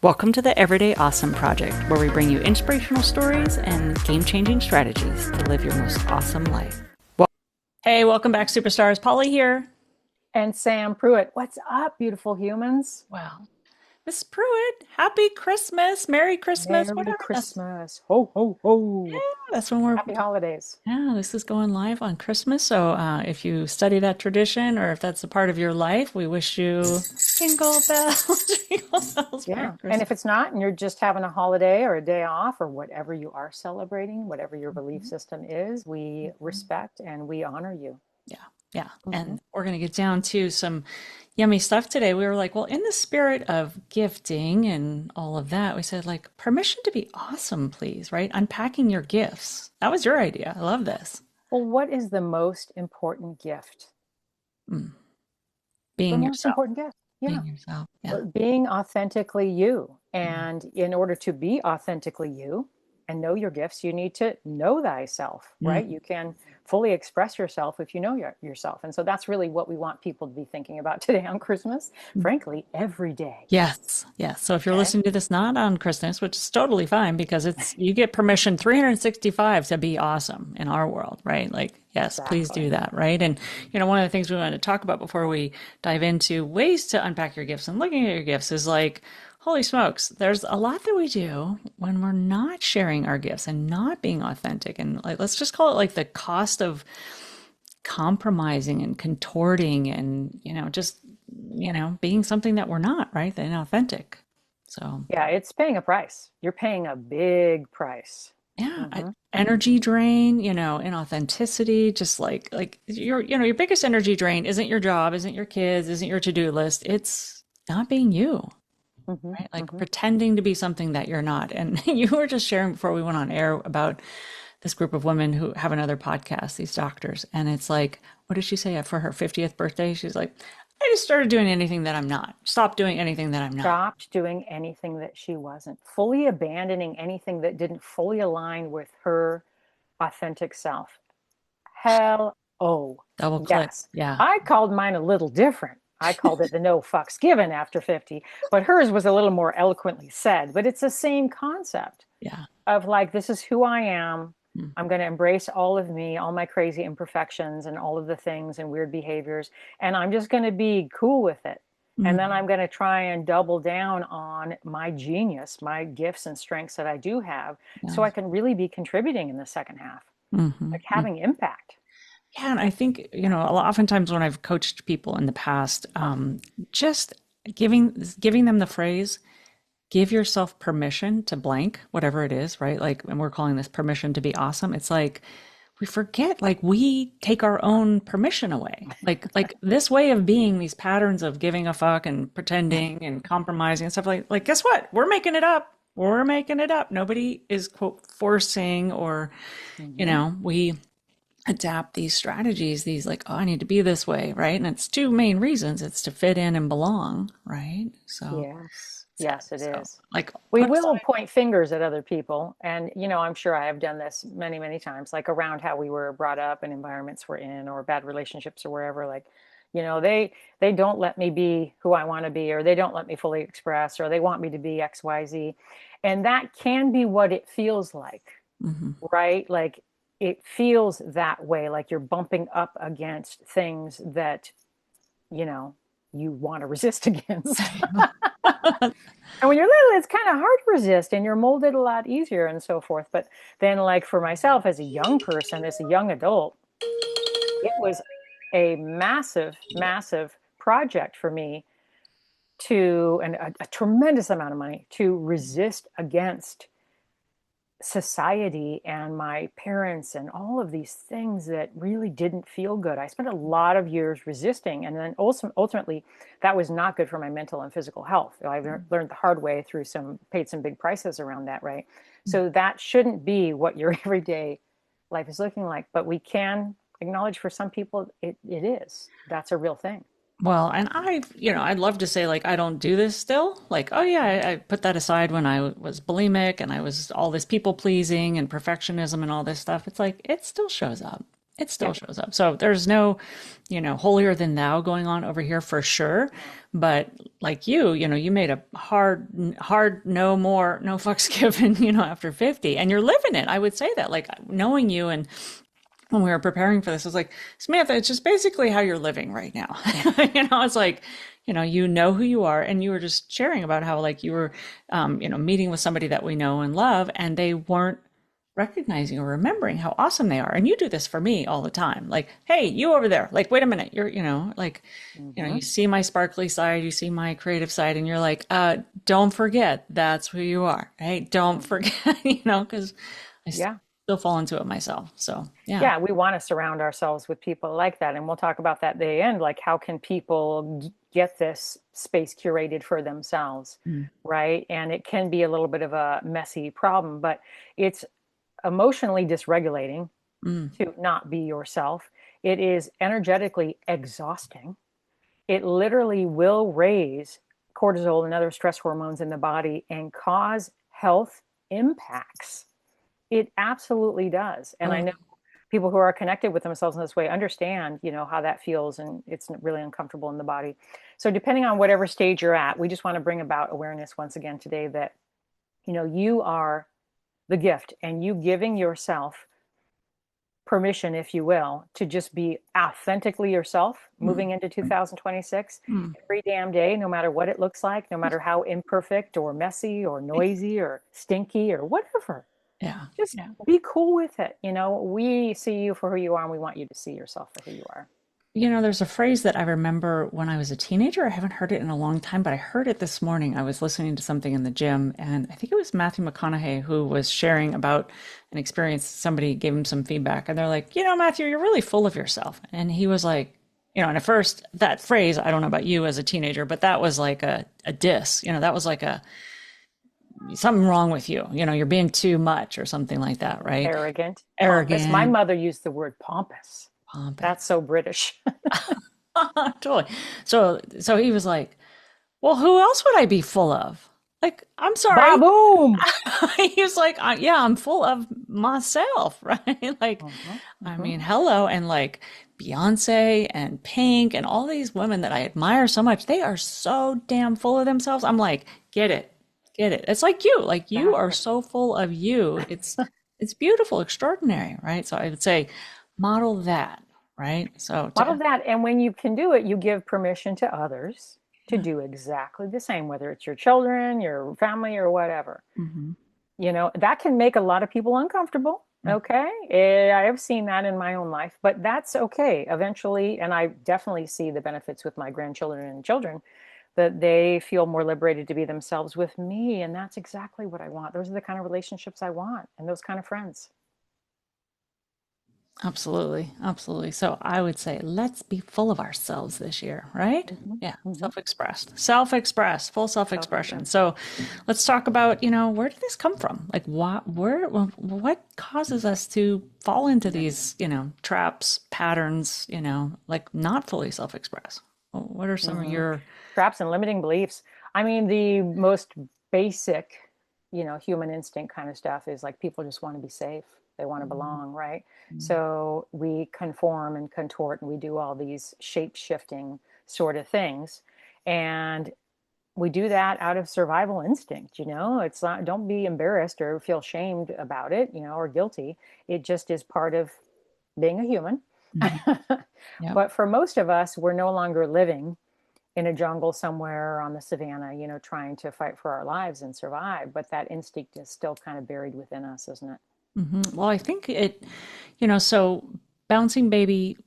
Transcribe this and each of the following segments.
Welcome to the Everyday Awesome Project, where we bring you inspirational stories and game-changing strategies to live your most awesome life. Hey, welcome back, superstars. Polly here. And Sam Pruitt, what's up, beautiful humans? Wow. Miss Pruitt, happy Christmas, Merry Christmas, Merry whatever. Christmas. Ho, ho, ho. That's when we're, Happy holidays. yeah, this is going live on Christmas. So if you study that tradition or if that's a part of your life, we wish you jingle bells, jingle bells, Merry Yeah. And Christmas. if it's not, and you're just having a holiday or a day off or whatever you are celebrating, whatever your belief system is, we respect and we honor you. Yeah, yeah. Mhm. And we're going to get down to some yummy stuff today. We were like, well, in the spirit of gifting and all of that, we said, like, permission to be awesome, please, right? Unpacking your gifts. That was your idea. I love this. Well, what is the most important gift? Mm. The Being most yourself, important gift. Yeah. being yourself. Yeah. Being authentically you. Mm. And in order to be authentically you and know your gifts, you need to know thyself, right? Mm. You can fully express yourself if you know yourself. And so that's really what we want people to be thinking about today on Christmas, frankly, every day. Yes, yes. So if you're Okay. listening to this not on Christmas, which is totally fine because it's you get permission 365 to be awesome in our world, right? Like, yes, please do Exactly. that, right? And one of the things we wanted to talk about before we dive into ways to unpack your gifts and looking at your gifts is like, holy smokes, there's a lot that we do when we're not sharing our gifts and not being authentic. And like, let's just call it like the cost of compromising and contorting and just being something that we're not, right? The inauthentic. So Yeah, it's paying a price. You're paying a big price. yeah, Hmm. energy drain, inauthenticity, just like your biggest energy drain isn't your job, isn't your kids, isn't your to-do list, it's not being you, Hmm. right? Like Hmm. pretending to be something that you're not. And you were just sharing before we went on air about this group of women who have another podcast, these doctors. And it's like, what did she say for her 50th birthday? She's like, I just started doing anything that I'm not. Stop doing anything that I'm not. Stopped doing anything that she wasn't, fully abandoning anything that didn't fully align with her authentic self. Hell, oh, Double click. yes. Yeah. I called mine a little different. I called it the no fucks given after 50, but hers was a little more eloquently said. But it's the same concept Yeah. of like, this is who I am. Mm. I'm going to embrace all of me, all my crazy imperfections and all of the things and weird behaviors. And I'm just going to be cool with it. And then Mm. I'm going to try and double down on my genius, my gifts and strengths that I do have, so I Yes. can really be contributing in the second half, Hmm. like having impact. Yeah, and I think, oftentimes when I've coached people in the past, just giving them the phrase, give yourself permission to blank, whatever it is, right? Like, and we're calling this permission to be awesome. It's like we forget, like we take our own permission away. Like this way of being, these patterns of giving a fuck and pretending and compromising and stuff like guess what? We're making it up. We're making it up. Nobody is quote forcing or, Hmm. we adapt these strategies, these like, oh, I need to be this way, right? And it's two main reasons. It's to fit in and belong, right? So, Yes, yes, it so is. like We put will aside. point fingers at other people. And, I'm sure I have done this many, many times, like around how we were brought up and environments we're in or bad relationships or wherever. Like, they don't let me be who I want to be, or they don't let me fully express, or they want me to be XYZ. And that can be what it feels like, Mhm. right? Like it feels that way, like you're bumping up against things that, you know, you want to resist against. And when you're little, it's kind of hard to resist and you're molded a lot easier and so forth. But then, like for myself as a young person, as a young adult, it was a massive, massive project for me and a tremendous amount of money to resist against society and my parents and all of these things that really didn't feel good. I spent a lot of years resisting, and then also ultimately that was not good for my mental and physical health. I learned the hard way through paid some big prices around that, right? So that shouldn't be what your everyday life is looking like, but we can acknowledge for some people it is. That's a real thing. Well, and I'd love to say like I don't do this still. Like, oh yeah, I put that aside when I was bulimic and I was all this people pleasing and perfectionism and all this stuff. It's like it still shows up. it Yeah. still shows up. So there's no, holier than thou going on over here for sure. No. But like you made a hard, no more, no fucks given, after 50, and you're living it. I would say that, like, knowing you, and when we were preparing for this, I was like, Samantha, it's just basically how you're living right now. It's like, you know who you are, and you were just sharing about how, like, you were, meeting with somebody that we know and love, and they weren't recognizing or remembering how awesome they are. And you do this for me all the time. Like, hey, you over there, like, wait a minute, you're, like, Hmm. you see my sparkly side, you see my creative side, and you're like, don't forget that's who you are. Hey, don't Hmm. forget, because I Yeah. still fall into it myself. So yeah. Yeah, we want to surround ourselves with people like that. And we'll talk about that at the end. Like, how can people get this space curated for themselves? Mm, Right. And it can be a little bit of a messy problem, but it's emotionally dysregulating mm, to not be yourself. It is energetically exhausting. It literally will raise cortisol and other stress hormones in the body and cause health impacts. It absolutely does. And I oh, know people who are connected with themselves in this way understand, how that feels, and it's really uncomfortable in the body. So depending on whatever stage you're at, we just want to bring about awareness once again today that, you are the gift, and you giving yourself permission, if you will, to just be authentically yourself mm, moving into 2026 mm. every damn day, no matter what it looks like, no matter how imperfect or messy or noisy or stinky or whatever. Yeah. Just Yeah. be cool with it. We see you for who you are, and we want you to see yourself for who you are. There's a phrase that I remember when I was a teenager. I haven't heard it in a long time, but I heard it this morning. I was listening to something in the gym, and I think it was Matthew McConaughey who was sharing about an experience. Somebody gave him some feedback, and they're like, Matthew, you're really full of yourself. And he was like, and at first, that phrase, I don't know about you as a teenager, but that was like a diss. That was like a something wrong with you. You're being too much or something like that, right? Arrogant, pompous. My Arrogant, mother used the word pompous. That's pompous. so British. Totally. So he was like, well, who else would I be full of? Like, I'm sorry. Baboom. He was like, yeah, I'm full of myself, right? Like, Mhm, I mhm. mean, hello. And like Beyonce and Pink and all these women that I admire so much, they are so damn full of themselves. I'm like, get it, get it. It's like you are Exactly. so full of you. It's beautiful, extraordinary, right? So I would say model that, right? So Model to, that. And when you can do it, you give permission to others to yeah. do exactly the same, whether it's your children, your family, or whatever. Hmm. That can make a lot of people uncomfortable. Okay. I have seen that in my own life, but that's okay eventually. And I definitely see the benefits with my grandchildren and children that they feel more liberated to be themselves with me. And that's exactly what I want. Those are the kind of relationships I want and those kind of friends. Absolutely. Absolutely. So I would say let's be full of ourselves this year, right? Hmm. Yeah. Hmm. Self-expressed, full Self self-expression. express. So let's talk about, where did this come from? Like what causes us to fall into these, traps, patterns, like not fully self-express? What are some of Hmm. your, Traps and limiting beliefs. I mean, the most basic, human instinct kind of stuff is like people just want to be safe. They want to belong, right? So we conform and contort and we do all these shape shifting sort of things. And we do that out of survival instinct. It's not, don't be embarrassed or feel shamed about it, or guilty. It just is part of being a human. Mhm. Yep. But for most of us, we're no longer living in a jungle somewhere on the savannah, trying to fight for our lives and survive. But that instinct is still kind of buried within us, isn't it? Well, I think so bouncing baby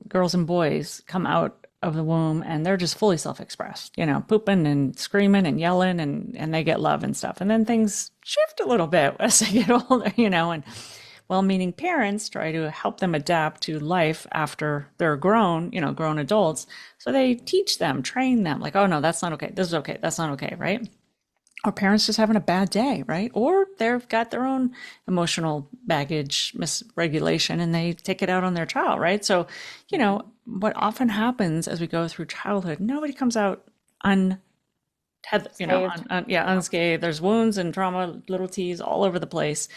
girls and boys come out of the womb and they're just fully self-expressed, pooping and screaming and yelling and they get love and stuff. And then things shift a little bit as they get older, and well-meaning parents try to help them adapt to life after they're grown, grown adults. So they teach them, train them like, oh no, that's not okay. This is okay. That's not okay, right? Or parents just having a bad day, right? Or they've got their own emotional baggage, misregulation, and they take it out on their child, right? So, what often happens as we go through childhood, nobody comes out un, Saved. yeah, Yeah. unscathed. There's wounds and trauma, little T's all over the place.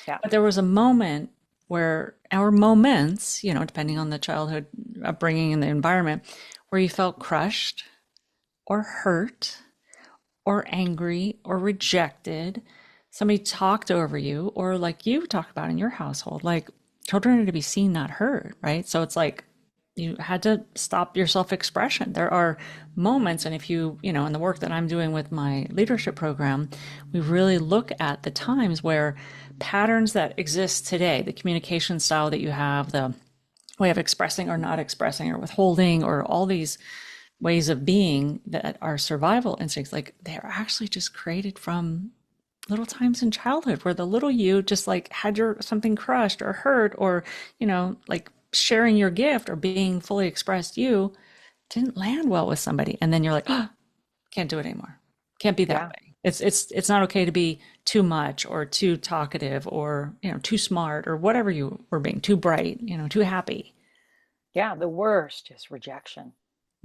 Yeah. But there was a moment where our moments, depending on the childhood upbringing and the environment, where you felt crushed or hurt or angry or rejected, somebody talked over you, or like you talk about in your household, like children are to be seen, not heard, right? So it's like you had to stop your self expression. There are moments, and if in the work that I'm doing with my leadership program, we really look at the times where patterns that exist today, the communication style that you have, the way of expressing or not expressing or withholding, or all these ways of being that are survival instincts, like they're actually just created from little times in childhood where the little you just like had your something crushed or hurt, or like sharing your gift or being fully expressed you didn't land well with somebody, and then you're like, oh, can't do it anymore, can't be that Yeah. way. It's not okay to be too much or too talkative or too smart or whatever you were being, too bright, too happy. Yeah. The worst is rejection.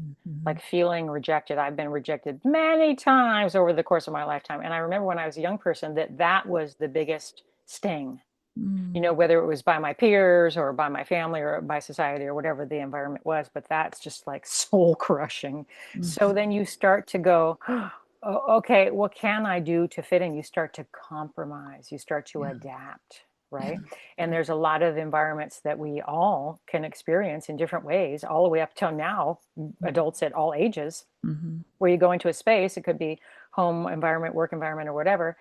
Mm-hmm. Like feeling rejected. I've been rejected many times over the course of my lifetime. And I remember when I was a young person that was the biggest sting, whether it was by my peers or by my family or by society or whatever the environment was. But that's just like soul crushing. So Mm-hmm. then you start to go, oh, okay, what can I do to fit in? You start to compromise, you start to Yeah, adapt, yeah, right? And there's a lot of environments that we all can experience in different ways, all the way up till now, adults at all ages, mm-hmm. where you go into a space, it could be home environment, work environment, or whatever,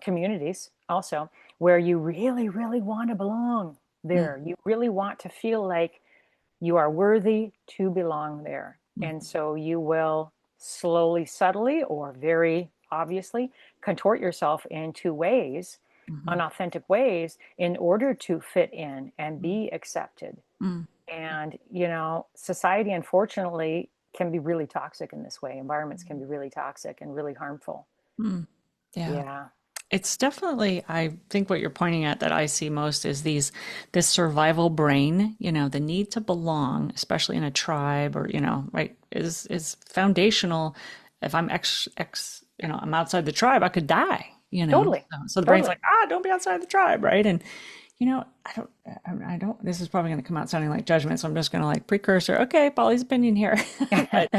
communities also, where you really, really want to belong there. You really want to feel like you are worthy to belong there. And Mm-hmm. so you will slowly, subtly, or very obviously contort yourself into ways, Mm-hmm. unauthentic ways, in order to fit in and Mm-hmm. be accepted. Mm-hmm. And, society, unfortunately, can be really toxic in this way. Environments can be really toxic and really harmful. Mm-hmm. Yeah. Yeah. It's definitely, I think what you're pointing at that I see most is this survival brain, the need to belong, especially in a tribe or, right, is foundational. If I'm I'm outside the tribe, I could die, Totally. So the brain's Totally. like, don't be outside the tribe, right? And, I don't, this is probably going to come out sounding like judgment. So I'm just going to like precursor, okay, Polly's opinion here. But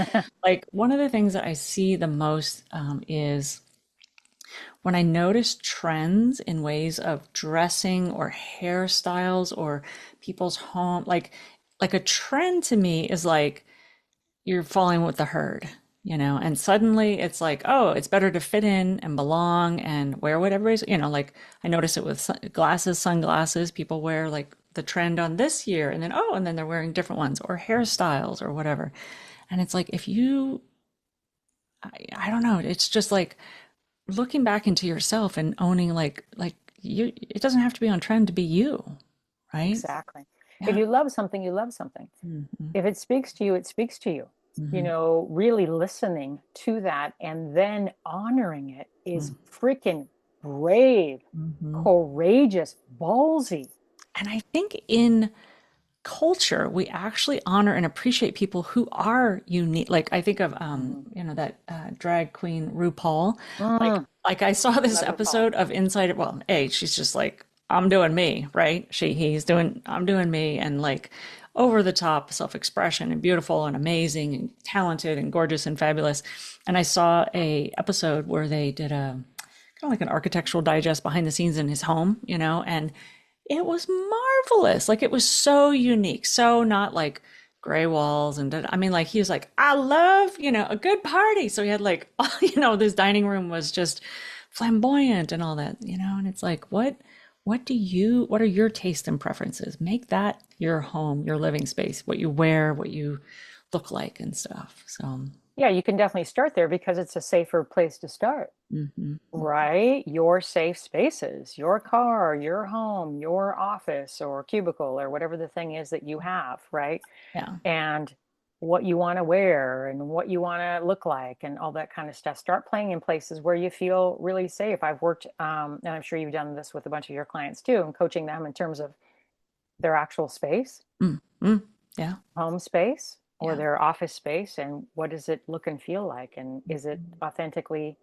like one of the things that I see the most is when I notice trends in ways of dressing or hairstyles or people's home, like a trend to me is like you're falling with the herd, and suddenly it's like, oh, it's better to fit in and belong and wear what everybody's, like I notice it with glasses, sunglasses, people wear like the trend on this year, and then, oh, and then they're wearing different ones or hairstyles or whatever. And it's like, if you, I don't know, it's just like, looking back into yourself and owning like you, it doesn't have to be on trend to be you, right? Exactly. If Yeah. you love something, you love something. Mm-hmm. If it speaks to you, it speaks to you. Mm-hmm. Really listening to that and then honoring it is freaking brave, Mm-hmm. courageous, ballsy. And I think in culture we actually honor and appreciate people who are unique. Like I think of Mm. that drag queen RuPaul, like Mm. I saw this Love RuPaul. episode of Inside. Well, she's just like, I'm doing me, right? He's doing, I'm doing me, and like over the top self-expression and beautiful and amazing and talented and gorgeous and fabulous. And I saw a episode where they did a kind of like an architectural digest behind the scenes in his home, and it was marvelous. Like it was so unique, so not like gray walls and I mean, like he was like, I love, a good party. So he had like, this dining room was just flamboyant and all that, and it's like, what are your taste and preferences? Make that your home, your living space, what you wear, what you look like and stuff. So, Yeah, you can definitely start there because it's a safer place to start, mm-hmm, right? Your safe spaces, your car, your home, your office or cubicle or whatever the thing is that you have, right? yeah. And what you want to wear and what you want to look like and all that kind of stuff. Start playing in places where you feel really safe. I've worked, and I'm sure you've done this with a bunch of your clients too, and coaching them in terms of their actual space, Mm, mm, yeah, home space, or yeah. their office space, and what does it look and feel like? And is it authentically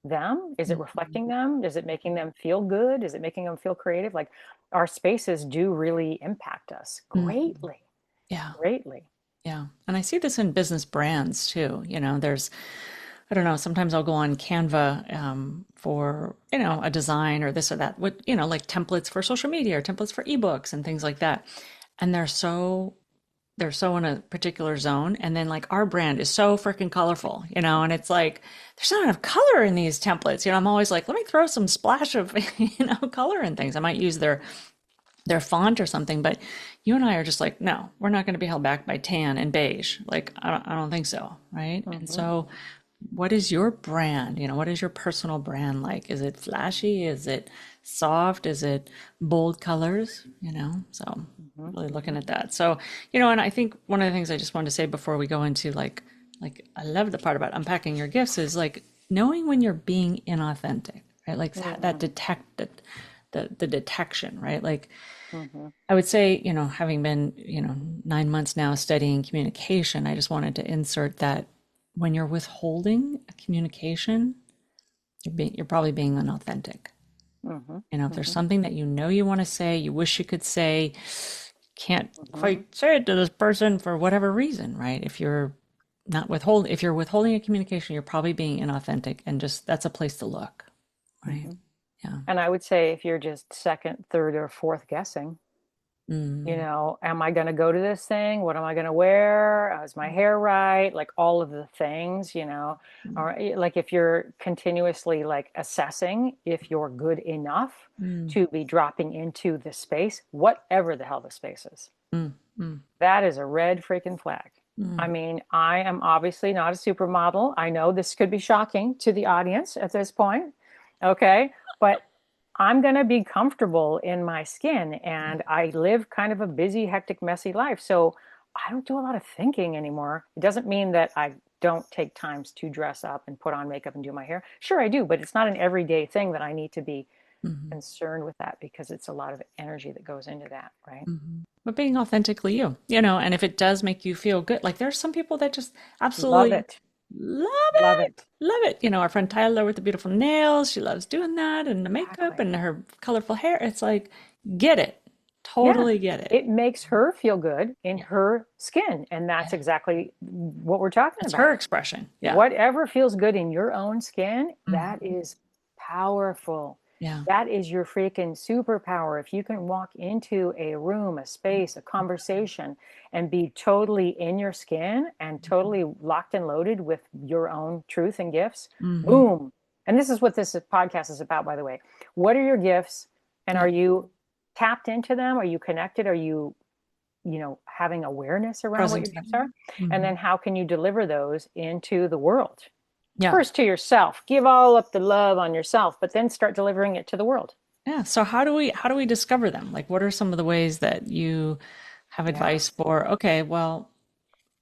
them? Is it Mhm. reflecting them? Is it making them feel good? Is it making them feel creative? Like our spaces do really impact us Mhm. greatly, Yeah. greatly. Yeah. And I see this in business brands too. There's, I don't know, sometimes I'll go on Canva for, a design or this or that, with, like templates for social media or templates for ebooks and things like that. And they're so in a particular zone. And then like our brand is so freaking colorful, and it's like, there's not enough color in these templates. I'm always like, let me throw some splash of, color in things. I might use their font or something, but you and I are just like, no, we're not going to be held back by tan and beige. Like, I don't think so. Right. And Hmm. so what is your brand? What is your personal brand like? Is it flashy? Is it soft? Is it bold colors? So Hmm. really looking Hmm. at that. So, and I think one of the things I just wanted to say before we go into like I love the part about unpacking your gifts is like knowing when you're being inauthentic, right? Like that Hmm. detect the detection, right? Like Hmm. I would say, having been, 9 months now studying communication, I just wanted to insert that when you're withholding a communication, you're probably being unauthentic. Hmm. If there's Hmm. something that you want to say, you wish you could say, can't Hmm. quite say it to this person for whatever reason, right? If you're withholding a communication, you're probably being inauthentic, and just that's a place to look, right? Hmm. Yeah. And I would say if you're just second, third, or fourth guessing, Mm, am I going to go to this thing? What am I going to wear? Is my hair right? Like all of the things, or like if you're continuously like assessing if you're good enough mm, to be dropping into the space, whatever the hell the space is, mm, mm, that is a red freaking flag. I mm, mean, I am obviously not a supermodel. I know this could be shocking to the audience at this point. Okay. But I'm going to be comfortable in my skin. And I live kind of a busy, hectic, messy life. So I don't do a lot of thinking anymore. It doesn't mean that I don't take times to dress up and put on makeup and do my hair. Sure, I do, but it's not an everyday thing that I need to be mm. concerned with that because it's a lot of energy that goes into that, right? But being authentically you, and if it does make you feel good, like there's some people that just Love absolutely it. love Love it, it. love it. Our friend Tyler with the beautiful nails, she loves doing that and the makeup Exactly. and her colorful hair. It's like, get it, Yeah. totally get it. It makes her feel good in Yeah, her skin. And that's yeah. exactly what we're talking That's about. her expression. Yeah. Whatever feels good in your own skin, that Mhm. is powerful. Yeah. That is your freaking superpower. If you can walk into a room, a space, a conversation, and be totally in your skin and totally locked and loaded with your own truth and gifts, Hmm. boom. And this is what this podcast is about, by the way. What are your gifts? And are Yeah. you tapped into them? Are you connected? Are you having awareness around what your Present. gifts are? And Hmm. then how can you deliver those into the world? Yeah. First to yourself, give all up the love on yourself, but then start delivering it to the world. Yeah. So how do we discover them? Like, what are some of the ways that you have Yeah. advice for, okay, well,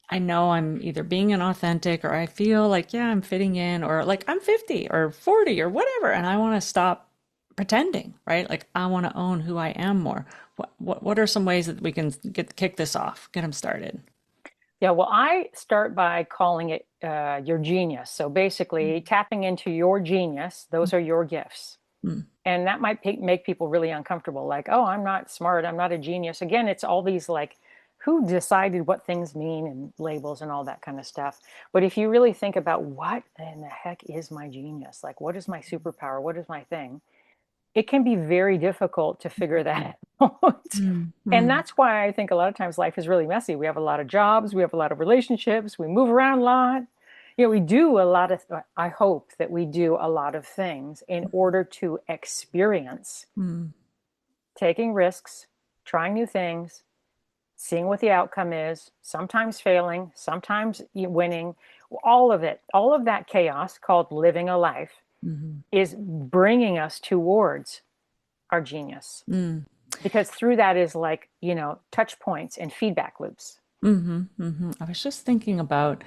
I know I'm either being inauthentic or I feel like, yeah, I'm fitting in or like I'm 50 or 40 or whatever. And I want to stop pretending, right? Like I want to own who I am more. What are some ways that we can kick this off, get them started? Yeah, well, I start by calling it your genius. So basically, tapping into your genius, those are your gifts. Mm, And that might make people really uncomfortable. Like, oh, I'm not smart. I'm not a genius. Again, it's all these like, who decided what things mean and labels and all that kind of stuff. But if you really think about what in the heck is my genius? Like, what is my superpower? What is my thing? It can be very difficult to figure that out. mm, And mm, that's why I think a lot of times life is really messy. We have a lot of jobs, we have a lot of relationships, we move around a lot. We do a lot of, I hope that we do a lot of things in order to experience mm, taking risks, trying new things, seeing what the outcome is, sometimes failing, sometimes winning, all of it, all of that chaos called living a life mhm, is bringing us towards our genius. mm, Because through that is like, touch points and feedback loops. I was just thinking about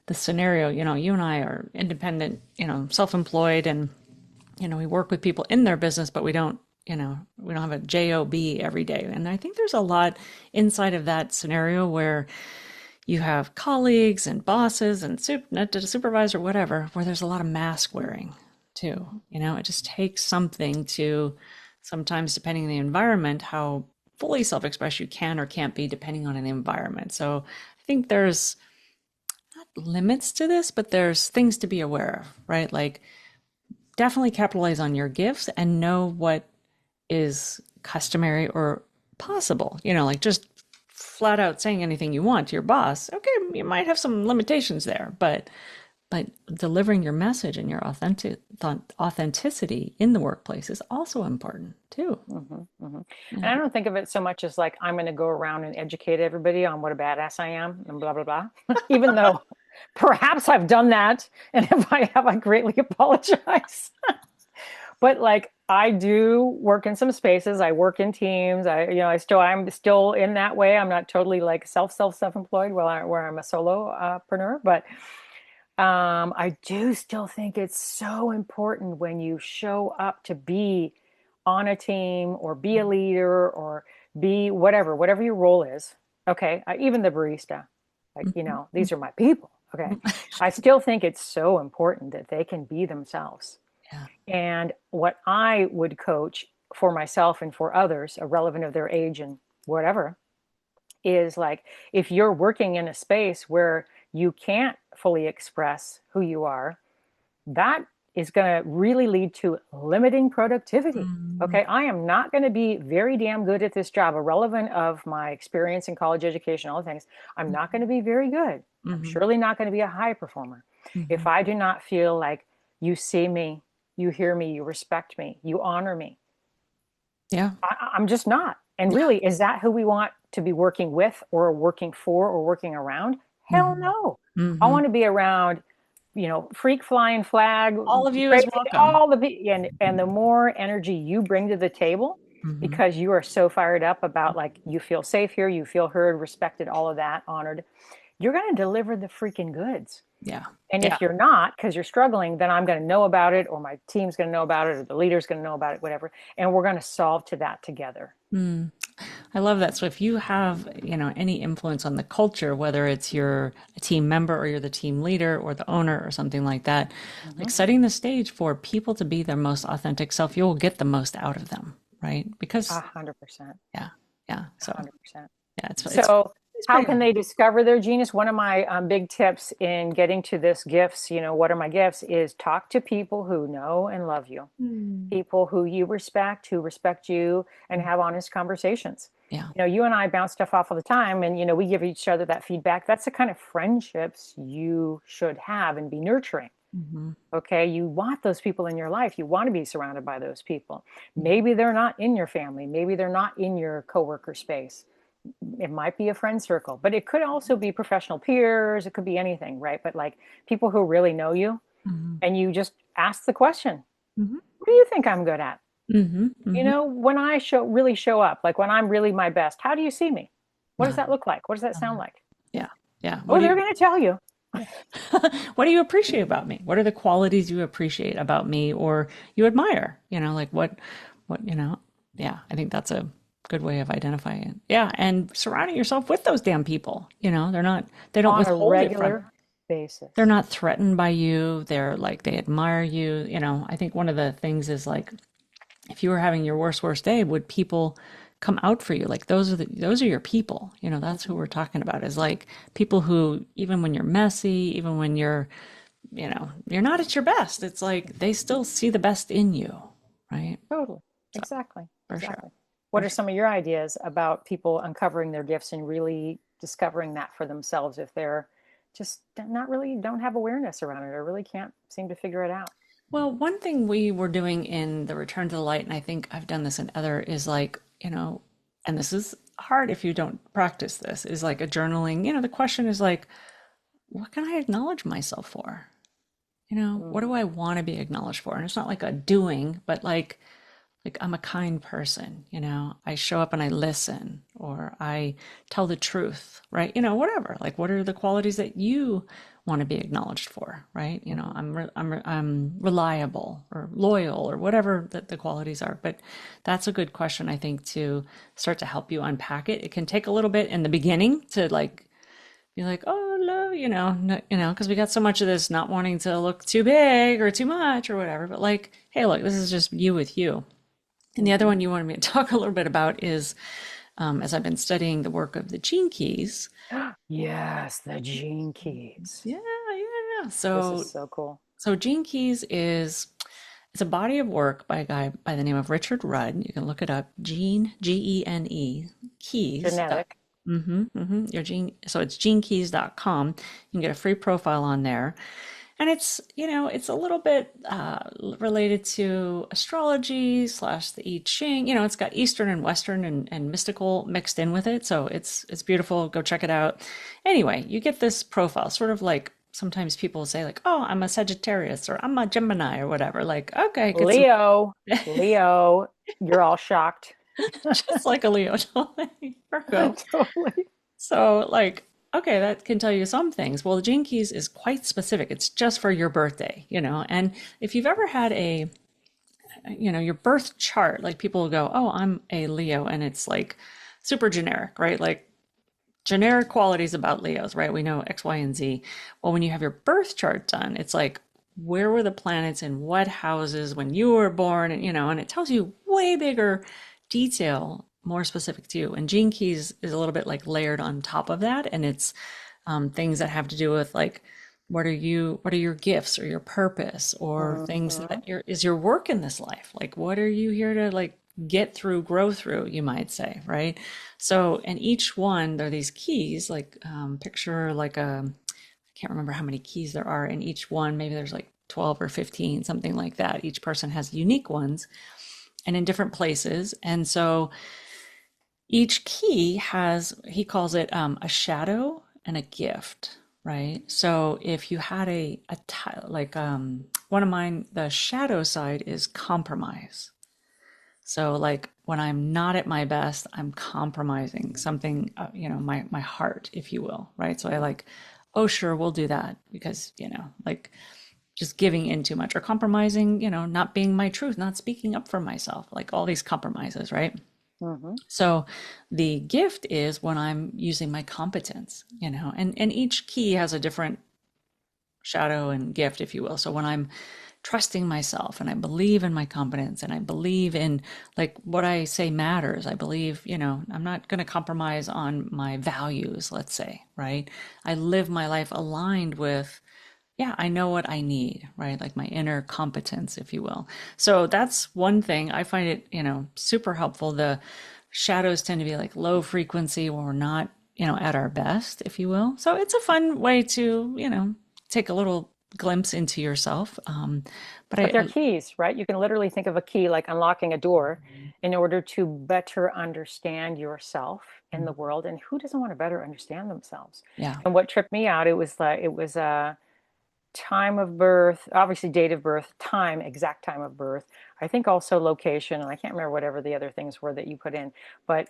the scenario, you and I are independent, self-employed, and we work with people in their business, but we don't have a job every day. And I think there's a lot inside of that scenario where you have colleagues and bosses and not a supervisor, whatever, where there's a lot of mask wearing too. You know, it just takes something to sometimes, depending on the environment, how fully self-expressed you can or can't be, depending on the environment. So I think there's not limits to this, but there's things to be aware of, right? Like definitely capitalize on your gifts and know what is customary or possible. You know, like just flat out saying anything you want to your boss. Okay, you might have some limitations there, but delivering your message and your authenticity in the workplace is also important too. Hmm. Hmm. And Yeah. I don't think of it so much as like I'm going to go around and educate everybody on what a badass I am and blah blah blah. Even though perhaps I've done that, and if I have, I greatly apologize. But like I do work in some spaces. I work in teams. I'm still in that way. I'm not totally like self-employed where I'm a solopreneur, but I do still think it's so important when you show up to be on a team or be a leader or be whatever your role is. Okay, even the barista, like, these are my people. Okay, I still think it's so important that they can be themselves. Yeah. And what I would coach for myself and for others, irrelevant of their age and whatever, is like if you're working in a space where you can't fully express who you are, that is going to really lead to limiting productivity. Mm-hmm. Okay, I am not going to be very damn good at this job, irrelevant of my experience in college education, all the things. I'm not going to be very good. I'm Mm-hmm. surely not going to be a high performer if I do not feel like you see me, you hear me, you respect me, you honor me. Yeah. I'm just not. And Yeah. really, is that who we want to be working with or working for or working around? Hell Mm-hmm. no. I Mm-hmm. want to be around, freak flying flag, All of you is crazy, welcome. and the more energy you bring to the table Mm-hmm. because you are so fired up about like you feel safe here, you feel heard, respected, all of that, honored, you're going to deliver the freaking goods. Yeah. And Yeah. if you're not, because you're struggling, then I'm going to know about it, or my team's going to know about it, or the leader's going to know about it, whatever. And we're going to solve to that together. Mm. I love that. So if you have, any influence on the culture, whether it's you're a team member or you're the team leader or the owner or something like that, like Mhm. setting the stage for people to be their most authentic self, you'll get the most out of them, right? Because 100%. yeah, yeah. So 100%. yeah, So, it's how pretty can they discover their genius? One of my big tips in getting to this gifts, what are my gifts, is talk to people who know and love you, Mm. people who you respect, who respect you, and have honest conversations. Yeah. You and I bounce stuff off all the time, and we give each other that feedback. That's the kind of friendships you should have and be nurturing. Hmm. Okay, you want those people in your life. You want to be surrounded by those people. Maybe they're not in your family. Maybe they're not in your coworker space. It might be a friend circle, but it could also be professional peers. It could be anything, right? But like people who really know you, Hmm. and you just ask the question, Hmm. what do you think I'm good at? Hmm. Hmm. When I really show up, like when I'm really my best, how do you see me? What does that look like? What does that sound like? Yeah. Yeah. What Oh, do they're you going to tell you. Yeah. What do you appreciate about me? What are the qualities you appreciate about me or you admire? Like what, yeah, I think that's a good way of identifying it. Yeah. And surrounding yourself with those damn people. They don't On a withhold it from, regular basis. they're not threatened by you. They're like, they admire you. I think one of the things is like, if you were having your worst day, would people come out for you? Like those are your people. That's who Mhm. we're talking about is like people who, even when you're messy, even when you're not at your best, it's like they still see the best in you. Right. Totally. So Exactly. for sure. Exactly. What For are sure. some of your ideas about people uncovering their gifts and really discovering that for themselves if they're just not really don't have awareness around it or really can't seem to figure it out? Well, one thing we were doing in the Return to the Light, and I think I've done this in other, is like, and this is hard if you don't practice this, is like a journaling. The question is like, what can I acknowledge myself for? What do Mm. I want to be acknowledged for? And it's not like a doing, but like I'm a kind person, I show up and I listen or I tell the truth, right? Whatever. Like what are the qualities that you want to be acknowledged for, right? Mhm. I'm reliable or loyal or whatever the qualities are. But that's a good question, I think, to start to help you unpack it. It can take a little bit in the beginning to like be like, oh, no, no, because we got so much of this not wanting to look too big or too much or whatever. But like, hey, look, this is just you with you. And the other Mm-hmm. one you wanted me to talk a little bit about is, as I've been studying the work of the gene keys. Yes, the gene keys. Yeah, yeah, yeah. This is So, so cool. so Gene Keys is it's a body of work by a guy by the name of Richard Rudd. You can look it up. Gene Gene Keys. Genetic. Your gene. So it's genekeys.com. You can get a free profile on there, and it's a little bit related to astrology slash the I Ching. It's got Eastern and Western and mystical mixed in with it. So it's beautiful. Go check it out. Anyway, you get this profile, sort of like sometimes people say like, "Oh, I'm a Sagittarius" or "I'm a Gemini" or whatever. Like, okay, get some Leo. Leo. You're all shocked. just like a Leo, totally Virgo. Totally. So, like, okay, that can tell you some things. Well, the Gene Keys is quite specific. It's just for your birthday. And if you've ever had your birth chart, like people will go, oh, I'm a Leo, and it's like super generic, right? Like generic qualities about Leos, right? We know X, Y, and Z. Well, when you have your birth chart done, it's like, where were the planets in what houses when you were born? And it tells you way bigger detail, more specific to you. And Gene Keys is a little bit like layered on top of that. And it's things that have to do with like, what are your gifts or your purpose or things Mm-hmm. that is your work in this life? Like, what are you here to like get through, grow through, you might say, right? So, and each one, there are these keys, like picture like I can't remember how many keys there are in each one. Maybe there's like 12 or 15, something like that. Each person has unique ones and in different places. And so each key has, he calls it a shadow and a gift, right? So if you had like one of mine, the shadow side is compromise. So like when I'm not at my best, I'm compromising something, my heart, if you will, right? So I like, oh, sure, we'll do that because, like just giving in too much or compromising, not being my truth, not speaking up for myself, like all these compromises, right? Mm-hmm. So the gift is when I'm using my competence, and each key has a different shadow and gift, if you will. So when I'm trusting myself and I believe in my competence and I believe in like what I say matters, I believe, I'm not going to compromise on my values, let's say, right? I live my life aligned with, yeah, I know what I need, right? Like my inner competence, if you will. So that's one thing I find it, super helpful. The shadows tend to be like low frequency when we're not, at our best, if you will. So it's a fun way to, take a little glimpse into yourself. But But they're keys, right? You can literally think of a key like unlocking a door in order to better understand yourself in the world. And who doesn't want to better understand themselves? yeah. And what tripped me out, it was a time of birth, obviously date of birth, time, exact time of birth. I think also location, and I can't remember whatever the other things were that you put in, but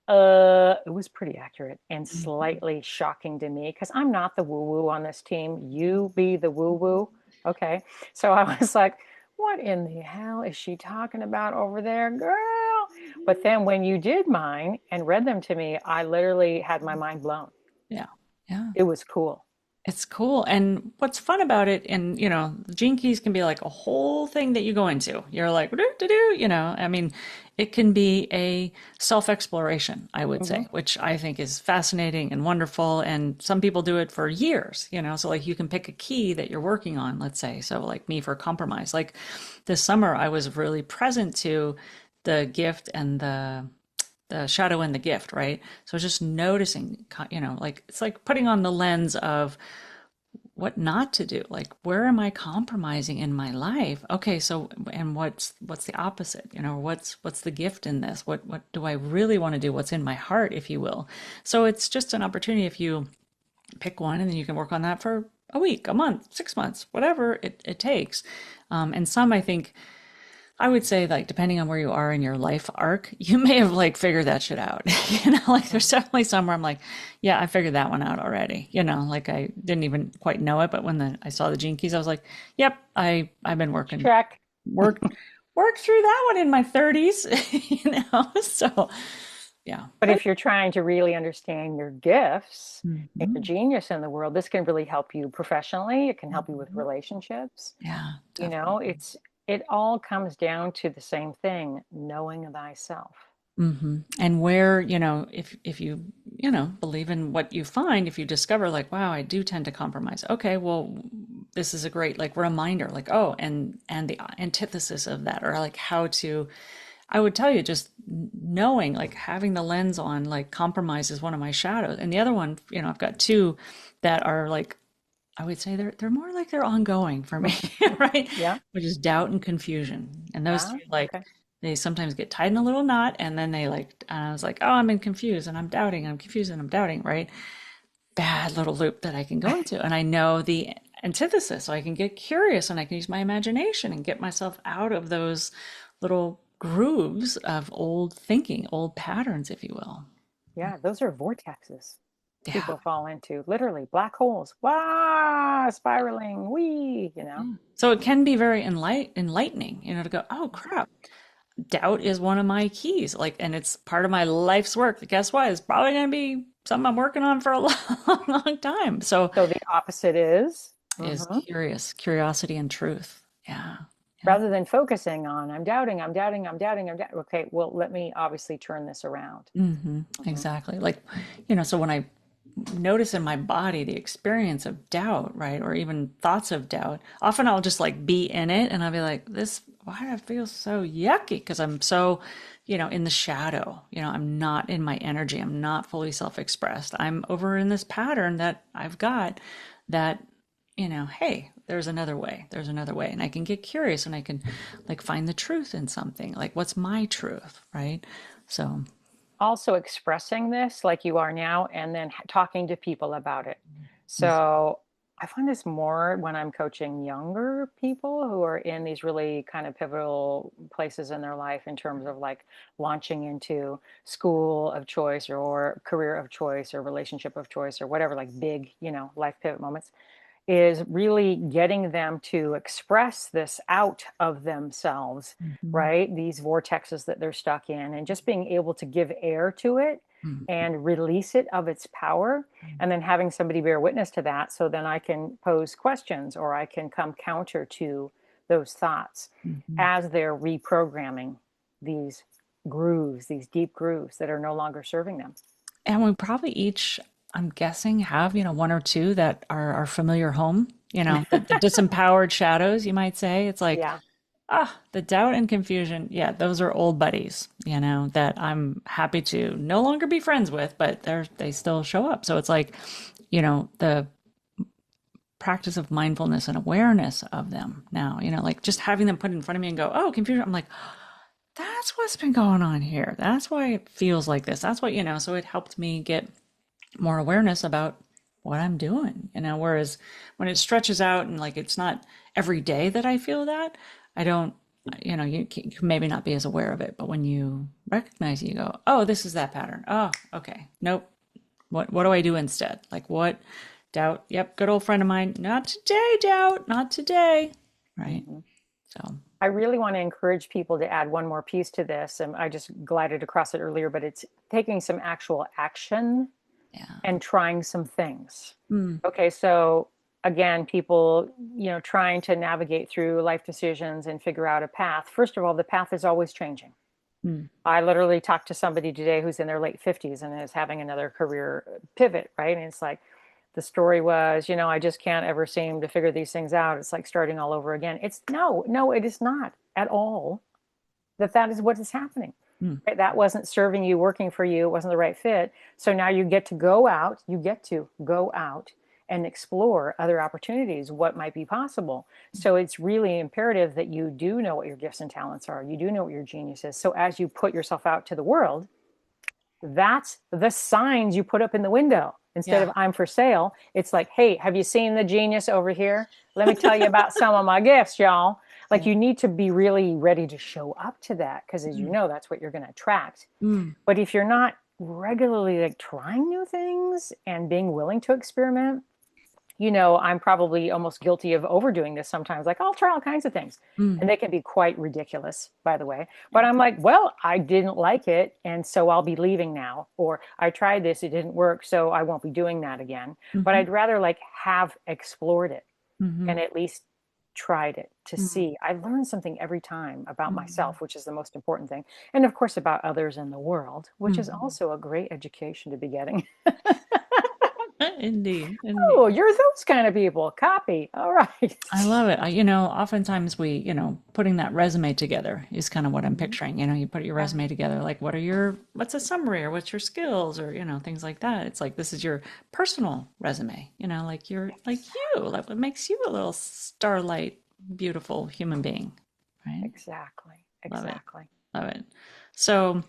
it was pretty accurate and slightly shocking to me because I'm not the woo-woo on this team. You be the woo-woo. Okay. So I was like, what in the hell is she talking about over there, girl? But then when you did mine and read them to me, I literally had my mind blown. Yeah. Yeah. It was cool. It's cool. And what's fun about it, and the gene keys can be like a whole thing that you go into. You're like, do, do, do, I mean, it can be a self-exploration, I would Hmm. say, which I think is fascinating and wonderful. And some people do it for years, so like you can pick a key that you're working on, let's say. So like me for compromise. Like this summer, I was really present to the gift and the shadow and the gift, right? So just noticing, like it's like putting on the lens of what not to do. Like where am I compromising in my life? Okay, so and what's the opposite? What's the gift in this? What do I really want to do? What's in my heart, if you will? So it's just an opportunity if you pick one and then you can work on that for a week, a month, 6 months, whatever it takes. And some I think I would say, like, depending on where you are in your life arc, you may have like figured that shit out. Like there's definitely some where I'm like, yeah, I figured that one out already. Like I didn't even quite know it, but when I saw the gene keys, I was like, yep, I've been Check. work work through that one in my 30s. So Yeah. But if you're trying to really understand your gifts and your Mhm. genius in the world, this can really help you professionally. It can help you with Mhm. relationships. Yeah, You know, definitely. it all comes down to the same thing, knowing thyself. And where, if you, believe in what you find, if you discover like, wow, I do tend to compromise. Okay, well, this is a great like reminder, like, oh, and the antithesis of that, or like how to, I would tell you just knowing, like having the lens on, like compromise is one of my shadows. And the other one, I've got two that are like, I would say they're more like they're ongoing for me, right? Yeah. Which is doubt and confusion. And those Yeah. two, like, Okay. they sometimes get tied in a little knot, and then they like, I was like, oh, I'm in confused, and I'm doubting, I'm confused, and I'm doubting, right? Bad little loop that I can go into. And I know the antithesis, so I can get curious and I can use my imagination and get myself out of those little grooves of old thinking, old patterns, if you will. Yeah, those are vortexes Yeah. people fall into, literally black holes. Wow, spiraling, wee, you know. Yeah. So it can be very enlightening, to go, oh crap, doubt is one of my keys. Like, and it's part of my life's work. Guess what? It's probably going to be something I'm working on for a long, long time. So So the opposite is, is mhm, curiosity and truth. Yeah. Yeah. rather than focusing on, I'm doubting, I'm doubting, I'm doubting, I'm doubting. Okay, well, let me obviously turn this around. Mhm. Exactly. Like, so when I notice in my body the experience of doubt, right? Or even thoughts of doubt, often I'll just like be in it and I'll be like, why do I feel so yucky? Because I'm so, in the shadow, I'm not in my energy. I'm not fully self-expressed. I'm over in this pattern that I've got that, hey, there's another way. There's another way. And I can get curious and I can like find the truth in something. Like, what's my truth, right? So, Also expressing this like you are now and then talking to people about it. mm, So I find this more when I'm coaching younger people who are in these really kind of pivotal places in their life in terms of like launching into school of choice or career of choice or relationship of choice or whatever, like big, life pivot moments, is really getting them to express this out of themselves, mhm, right? These vortexes that they're stuck in, and just being able to give air to it mm, and release it of its power. And then having somebody bear witness to that. So then I can pose questions or I can come counter to those thoughts mhm. as they're reprogramming these grooves, these deep grooves that are no longer serving them. And we probably each, I'm guessing, have, one or two that are our familiar home, the disempowered shadows, you might say. It's like, Yeah. the doubt and confusion. Yeah, those are old buddies, that I'm happy to no longer be friends with, but they still show up. So it's like, the practice of mindfulness and awareness of them now, like just having them put in front of me and go, oh, confusion. I'm like, that's what's been going on here. That's why it feels like this. That's what, so it helped me get more awareness about what I'm doing, whereas when it stretches out and like it's not every day that I feel that, I don't, you can maybe not be as aware of it, but when you recognize it, you go, oh, this is that pattern. Oh, okay. Nope. What do I do instead? Like what? Doubt. Yep. Good old friend of mine. Not today, doubt. Not today. Right. Mhm. So, I really want to encourage people to add one more piece to this. And I just glided across it earlier, but it's taking some actual action yeah. and trying some things. Mm, Okay, so again, people, trying to navigate through life decisions and figure out a path. First of all, the path is always changing. mm, I literally talked to somebody today who's in their late 50s and is having another career pivot, right? And it's like the story was, I just can't ever seem to figure these things out. It's like starting all over again. It's no, no, it is not at all that is what is happening. mm, Right? That wasn't serving you, working for you, it wasn't the right fit. So now you get to go out, and explore other opportunities, what might be possible. So it's really imperative that you do know what your gifts and talents are. You do know what your genius is. So as you put yourself out to the world, that's the signs you put up in the window. Instead yeah. of I'm for sale, it's like, hey, have you seen the genius over here? Let me tell you about some of my gifts, y'all. Like Yeah. you need to be really ready to show up to that because as you Mm, know, that's what you're going to attract. mm, But if you're not regularly like trying new things and being willing to experiment, I'm probably almost guilty of overdoing this sometimes. Like I'll try all kinds of things, Mm, and they can be quite ridiculous, by the way. But yeah. I'm like, well, I didn't like it, and so I'll be leaving now. Or I tried this, it didn't work, so I won't be doing that again. But Hmm. I'd rather like have explored it Hmm. and at least tried it to Hmm. see. I learn something every time about Hmm. myself, which is the most important thing. And of course, about others in the world, which is Hmm. also a great education to be getting. Indeed, Oh, indeed. you're those kind of people. Copy. All right. I love it. Oftentimes putting that resume together is kind of what I'm Mhm. picturing. You put your Yeah. resume together, like what's a summary or what's your skills or, things like that. It's like this is your personal resume, like like what makes you a little starlight, beautiful human being, right? Exactly. Love it. Exactly. Love it. So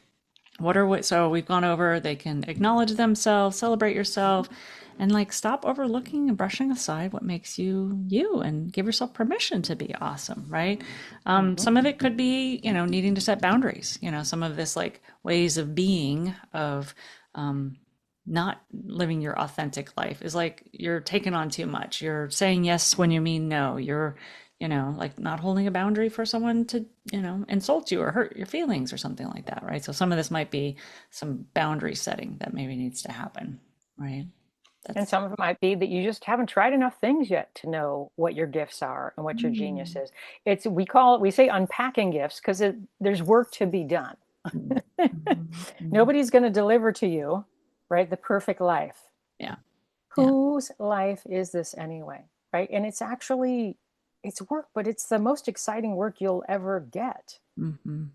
so we've gone over they can acknowledge themselves, celebrate yourself, and like stop overlooking and brushing aside what makes you you and give yourself permission to be awesome, right? Hmm. Some of it could be, needing to set boundaries, some of this like ways of being of not living your authentic life is like you're taking on too much. You're saying yes when you mean no. You're, like not holding a boundary for someone to, insult you or hurt your feelings or something like that, right? So some of this might be some boundary setting that maybe needs to happen, right? And That's some of it might be that you just haven't tried enough things yet to know what your gifts are and what your genius mm, is. We say unpacking gifts because there's work to be done. mm, mhm, mhm. Nobody's going to deliver to you, right, the perfect life. Yeah, yeah. Whose life is this anyway, right? And it's work, but it's the most exciting work you'll ever get. Hmm.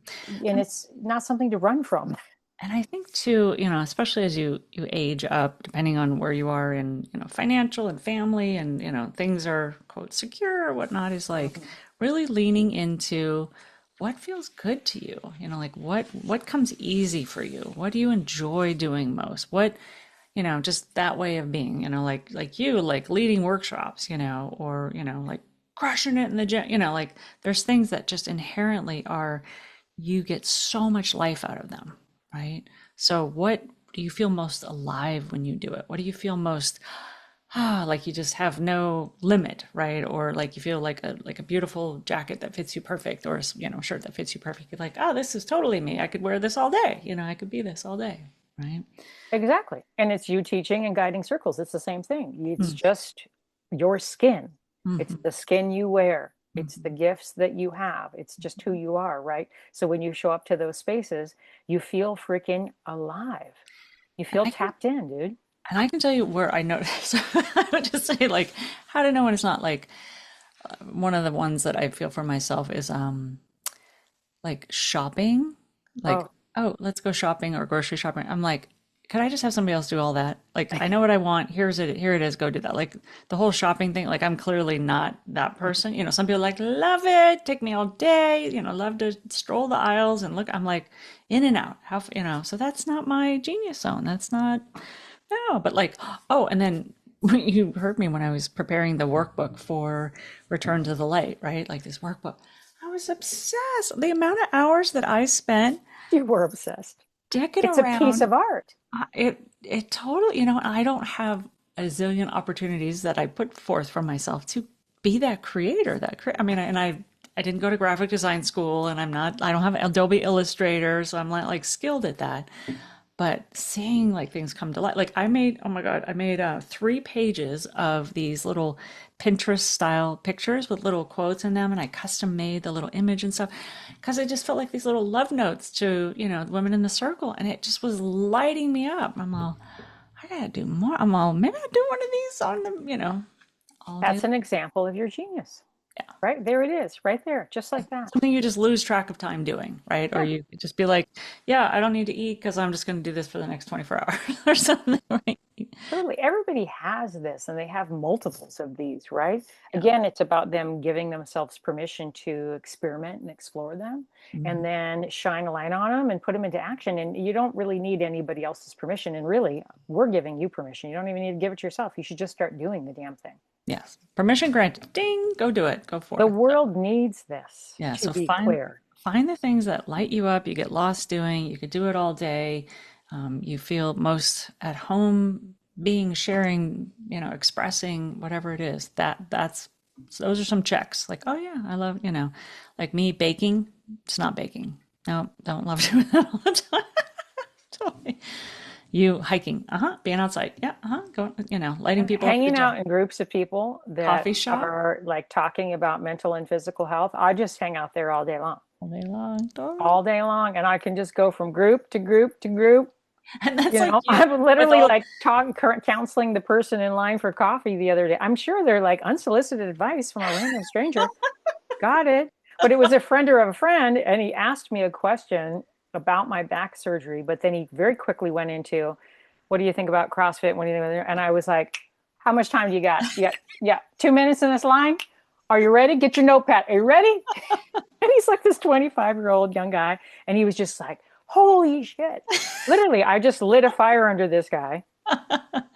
And it's not something to run from. And I think too, especially as you age up, depending on where you are in, financial and family and, things are quote secure or whatnot, is like Mhm. really leaning into what feels good to you. Like what comes easy for you? What do you enjoy doing most? What, just that way of being, like you, like leading workshops, or, like crushing it in the gym, like there's things that just inherently are you get so much life out of them, right? So what do you feel most alive when you do it? What do you feel most like you just have no limit, right? Or like you feel like a beautiful jacket that fits you perfect, or shirt that fits you perfect. You're like, oh, this is totally me. I could wear this all day. I could be this all day, right? Exactly. And it's you teaching and guiding circles. It's the same thing. It's Mm, just your skin. It's mhm, the skin you wear. It's the mhm. gifts that you have. It's just who you are, right? So when you show up to those spaces, you feel freaking alive. You And feel I can tapped in, dude. tell you where I notice. I would just say like how to know when it's not like one of the ones that I feel for myself is like shopping, like, Oh, oh, let's go shopping or grocery shopping. I'm like, could I just have somebody else do all that? Like, I know what I want. Here it is. Go do that. Like the whole shopping thing. Like, I'm clearly not that person. Some people like love it, take me all day. Love to stroll the aisles and look. I'm like in and out. So that's not my genius zone. That's not no. But like, oh, and then you heard me when I was preparing the workbook for Return to the Light, right? Like this workbook. I was obsessed. The amount of hours that I spent you were obsessed. dicking It's a piece around, of art. it totally, I don't have a zillion opportunities that I put forth for myself to be that creator. I mean, and I didn't go to graphic design school, and I don't have Adobe Illustrator, so I'm not like skilled at that. But seeing like things come to light, like oh my God, I made 3 pages of these little Pinterest style pictures with little quotes in them, and I custom made the little image and stuff because I just felt like these little love notes to, the women in the circle, and it just was lighting me up. I'm all, I gotta do more. I'm all, maybe I'll do one of these on the, all day. That's an example of your genius. Right there it is, right there, just like that. Something you just lose track of time doing, right? Or Yeah. you just be like, yeah, I don't need to eat because I'm just going to do this for the next 24 hours or something, right? Totally. Everybody has this and they have multiples of these, right? Yeah. Again, it's about them giving themselves permission to experiment and explore them Mhm. and then shine a light on them and put them into action. And you don't really need anybody else's permission. And really, we're giving you permission. You don't even need to give it to yourself. You should just start doing the damn thing. Yes. Permission granted. Ding. Go do it. Go The forth. world needs this, Yeah. to So be find clear. find the things that light you up. You get lost doing. You could do it all day. You feel most at home being, sharing, expressing whatever it is, those are some checks. Like, oh yeah, I love, like me baking. It's not baking. No, don't love doing that all the time. Totally. You hiking, being outside, yeah, going, lighting people up at the Hanging gym, out in groups of people that coffee shop are like talking about mental and physical health. I just hang out there all day long, totally. all day long, and I can just go from group to group to group. And that's like you I'm with literally all. like talking, counseling the person in line for coffee the other day. I'm sure they're like unsolicited advice from a random stranger. Got it. But it was a friend of a friend, and he asked me a question about my back surgery. But then he very quickly went into, "What do you think about CrossFit? What do you think about it?" And I was like, "How much time do you got? Yeah, yeah, 2 minutes in this line. Are you ready? Get your notepad. Are you ready?" And he's like this 25-year-old young guy, and he was just like, "Holy shit!" Literally, I just lit a fire under this guy.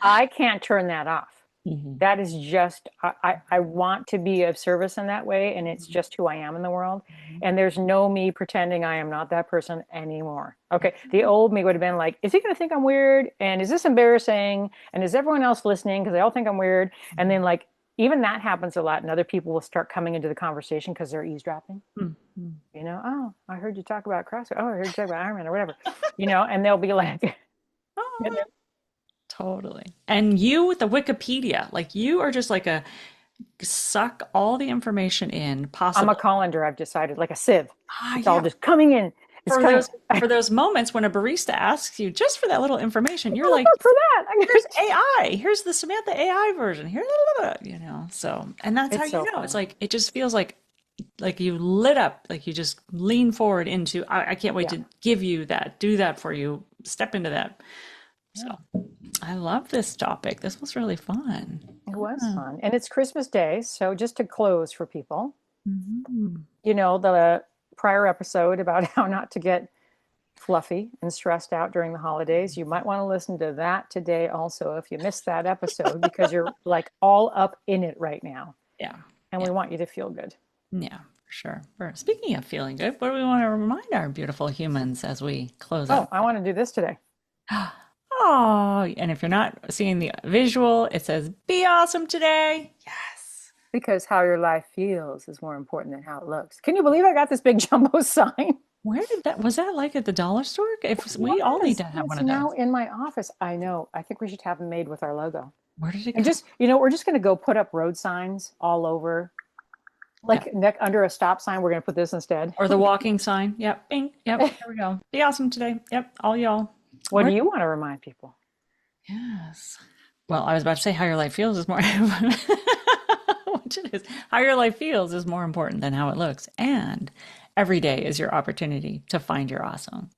I can't turn that off. Mhm. That is just, I want to be of service in that way, and it's just who I am in the world. And there's no me pretending I am not that person anymore. Okay, the old me would have been like, is he going to think I'm weird? And is this embarrassing? And is everyone else listening? Because they all think I'm weird. And then, like, even that happens a lot, and other people will start coming into the conversation because they're eavesdropping. Mhm. Oh, I heard you talk about CrossFit. Oh, I heard you talk about Ironman or whatever. And they'll be like, Oh, totally. And you with the Wikipedia, like you are just like a suck all the information in I'm a possible. colander, I've decided, like a sieve. It's all Yeah. just coming in. It's For coming. those for those moments when a barista asks you just for that little information, you're Oh, like, look for that. here's AI. Here's the Samantha AI version. Here, So, and that's how It's so it's fun. like it just feels like you lit up, like you just lean forward into, I can't wait Yeah. to give you that, do that for you, step into that. So Yeah. I love this topic. This was really fun. It was Yeah. fun. And it's Christmas Day. So just to close for people, Mhm. the prior episode about how not to get fluffy and stressed out during the holidays, you might want to listen to that today also if you missed that episode because you're like all up in it right now. Yeah. And Yeah. we want you to feel good. Yeah, for sure. Speaking of feeling good, what do we want to remind our beautiful humans as we close Oh, out? I want to do this today. Oh, and if you're not seeing the visual, it says, be awesome today. Yes. Because how your life feels is more important than how it looks. Can you believe I got this big jumbo sign? Where did that, was that like at the dollar store? If we all need to have one It's of now those. in my office. I know. I think we should have them made with our logo. Where did it And go? just, we're just going to go put up road signs all over. Yeah. Like neck under a stop sign, we're going to put this instead. Or the walking sign. Yep. Bing. Yep. There we go. Be awesome today. Yep. All y'all. What do Or, you want to remind people? yes. Well, I was about to say how your life feels is more, which it is. How your life feels is more important than how it looks. And every day is your opportunity to find your awesome.